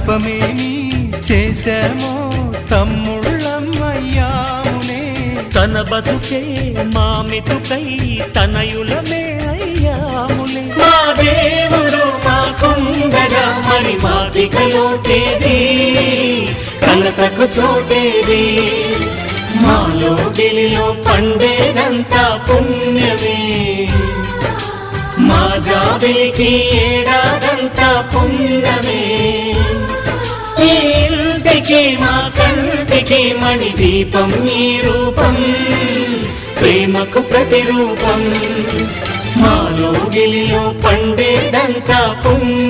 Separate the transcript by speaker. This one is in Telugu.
Speaker 1: పాపమేమి చేశామో తమ్ముళ్ళమయ్యామునే.
Speaker 2: తన బతుకే మామితుకై తనయులమే అయ్యాములే.
Speaker 3: మా దేవుడు మాకుండగా మరి మాదిక లోటేది, కలతకు చోటేది. మాలో గిలిలో పండేదంతా పుణ్యమే, మా జాబిలికి ఏడాదంతా పుణ్యమే. ఈ ఇంటికి మా కంటికి మణి దీపం ఈ రూపం, ప్రేమకు ప్రతిరూపం. మాలో గిలిలో పండేదంతా పుణ్యం.